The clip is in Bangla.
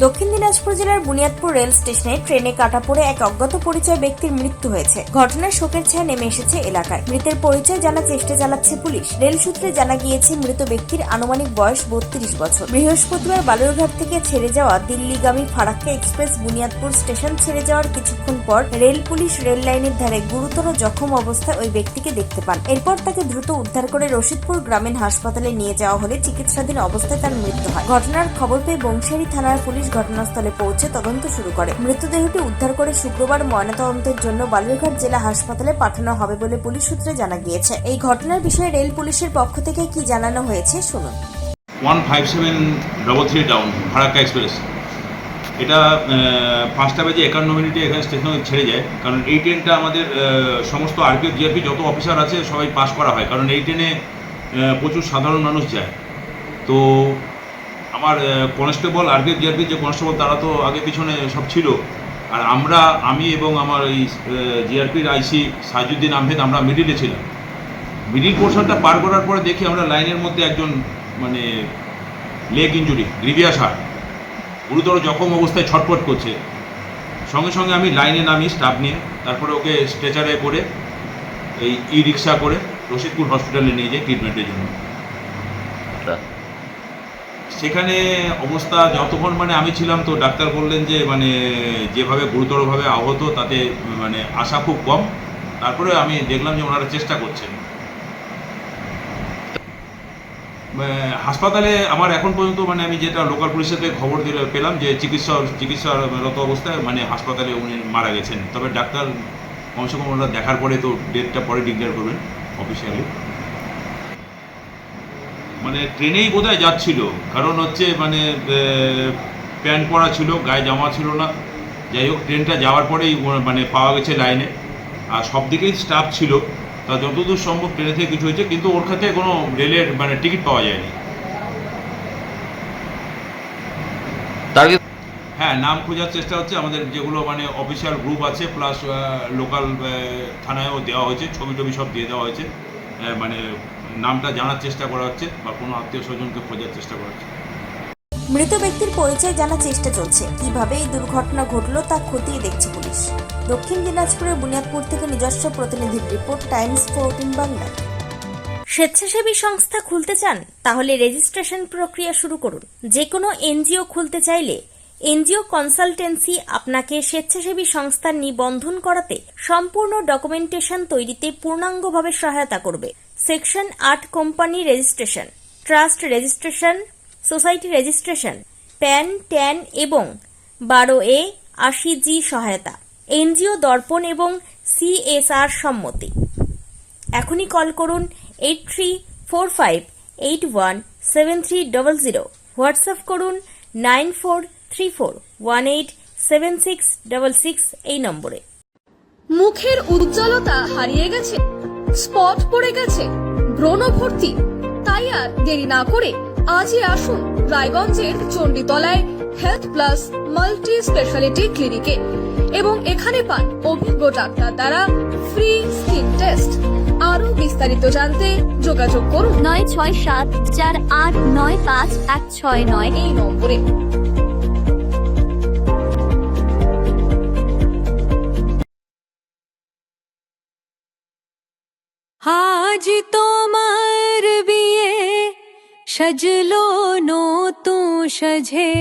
দক্ষিণ দিনাজপুর জেলার বুনিয়াদপুর রেল স্টেশনে ট্রেনে কাটা পড়ে এক অজ্ঞাত পরিচয় ব্যক্তির মৃত্যু হয়েছে। ঘটনার শোকের ছায়া নেমে এসেছে এলাকায়। মৃতের পরিচয় জানার চেষ্টা চালাচ্ছে পুলিশ। রেল সূত্রে জানা গিয়েছে মৃত ব্যক্তির আনুমানিক বয়স 32 বছর। বৃহস্পতিবার বালুরঘাট থেকে ছেড়ে যাওয়া দিল্লিগামী ফারাক্কা এক্সপ্রেস বুনিয়াদপুর স্টেশন ছেড়ে যাওয়ার কিছুক্ষণ পর রেল পুলিশ রেল লাইনের ধারে গুরুতর জখম অবস্থায় ওই ব্যক্তিকে দেখতে পান। এরপর তাকে দ্রুত উদ্ধার করে রশিদপুর গ্রামীণ হাসপাতালে নিয়ে যাওয়া হলে চিকিৎসাধীন অবস্থায় তার মৃত্যু হয়। ঘটনার খবর পেয়ে বংশারী থানার পুলিশ ঘটনাস্থলে পৌঁছে তদন্ত শুরু করে। মৃতদেহটি উদ্ধার করে শুক্রবার ময়নাতদন্তের জন্য বালুরঘাট জেলা হাসপাতালে পাঠানো হবে বলে পুলিশ সূত্রে জানা গিয়েছে। এই ঘটনার বিষয়ে রেল পুলিশের পক্ষ থেকে কি জানানো হয়েছে শুনুন। 15733 ডাউন ফারাক্কা এক্সপ্রেস, এটা 5:51 এখানে স্টেশনে ছেড়ে যায়। কারণ এই ট্রেনটা আমাদের সমস্ত আরপিএফ জিআরপি যত অফিসার আছে সবাই পাস করা হয়, কারণ এই ট্রেনে প্রচুর সাধারণ মানুষ যায়। তো আমার কনস্টেবল আরপিএফ জিআরপি যে কনস্টেবল তারা তো আগে পিছনে সব ছিল, আর আমি এবং আমার এই জিআরপির আইসি সাজুদ্দিন আহমেদ আমরা মিডিলে ছিলাম। মিডিল পোর্শনটা পার করার পরে দেখি আমরা লাইনের মধ্যে একজন মানে লেগ ইঞ্জুরি, গ্রিভিয়াস হার্ট, গুরুতর জখম অবস্থায় ছটফট করছে। সঙ্গে সঙ্গে আমি লাইনে নামি স্টাফ নিয়ে, তারপরে ওকে স্ট্রেচারে করে এই রিক্সা করে রশিদপুর হসপিটালে নিয়ে যাই ট্রিটমেন্টের জন্য। সেখানে অবস্থা যতক্ষণ মানে আমি ছিলাম, তো ডাক্তার বললেন যে মানে যেভাবে গুরুতরভাবে আহত তাতে মানে আশা খুব কম। তারপরে আমি দেখলাম যে ওনারা চেষ্টা করছেন। হাসপাতালে আমার এখন পর্যন্ত মানে আমি যেটা লোকাল পুলিশের থেকে খবর পেলাম যে চিকিৎসারত অবস্থায় মানে হাসপাতালে উনি মারা গেছেন। তবে ডাক্তার কমসে কম ওনারা দেখার পরে তো ডেটটা পরে ডিক্লেয়ার করবেন অফিসিয়ালি। মানে ট্রেনেই বোধহয় যাচ্ছিল, কারণ হচ্ছে মানে প্যান্ট পরা ছিল, গায়ে জামা ছিল না। যাই হোক, ট্রেনটা যাওয়ার পরেই মানে পাওয়া গেছে লাইনে, আর সব দিকেই স্টাফ ছিল। তা যতদূর সম্ভব ট্রেনে থেকে কিছু হয়েছে, কিন্তু ওর কাছে কোনো রেলের মানে টিকিট পাওয়া যায়নি। হ্যাঁ, নাম খোঁজার চেষ্টা হচ্ছে। আমাদের যেগুলো মানে অফিসিয়াল গ্রুপ আছে প্লাস লোকাল থানায়ও দেওয়া হয়েছে, ছবি টবি সব দিয়ে দেওয়া হয়েছে। মানে নামটা জানার চেষ্টা করা হচ্ছে বা কোনো আত্মীয় স্বজনকে খোঁজার চেষ্টা করা হচ্ছে। মৃত ব্যক্তির পরিচয় জানার চেষ্টা চলছে। কিভাবে এই দুর্ঘটনা ঘটল তা খতিয়ে দেখছে পুলিশ। দক্ষিণ দিনাজপুরের বুনিয়াদপুর থেকে নিজস্ব প্রতিনিধির রিপোর্ট, টাইমস 14 বাংলা। স্বেচ্ছাসেবী সংস্থা খুলতে চান? তাহলে রেজিস্ট্রেশন প্রক্রিয়া শুরু করুন। যে কোনো এনজিও খুলতে চাইলে এনজিও কনসালটেন্সি আপনাকে স্বেচ্ছাসেবী সংস্থার নিবন্ধন করাতে সম্পূর্ণ ডকুমেন্টেশন তৈরিতে পূর্ণাঙ্গভাবে সহায়তা করবে। Section 8 company registration, trust registration, society registration, pan, tan এবং 12A 80G সহায়তা, এনজিও দর্পণ এবং CSR সম্মতি। এখনই কল করুন 8345817300, হোয়াটসঅ্যাপ করুন 9434187666 এই নম্বরে। মুখের উজ্জ্বলতা হারিয়ে গেছে, স্পট পড়ে গেছে, ব্রণ ভর্তি, তাই আর দেরি না করে আজই আসুন রায়গঞ্জের চণ্ডীতলায় হেলথ প্লাস মাল্টি স্পেশালিটি ক্লিনিকে এবং এখানে পান অভিজ্ঞ ডাক্তার দ্বারা ফ্রি স্কিন টেস্ট। আরো বিস্তারিত জানতে যোগাযোগ করুন 9674895169 এই নম্বরে। আজ তোমার বিয়ে, সাজলো নতুন সাজে।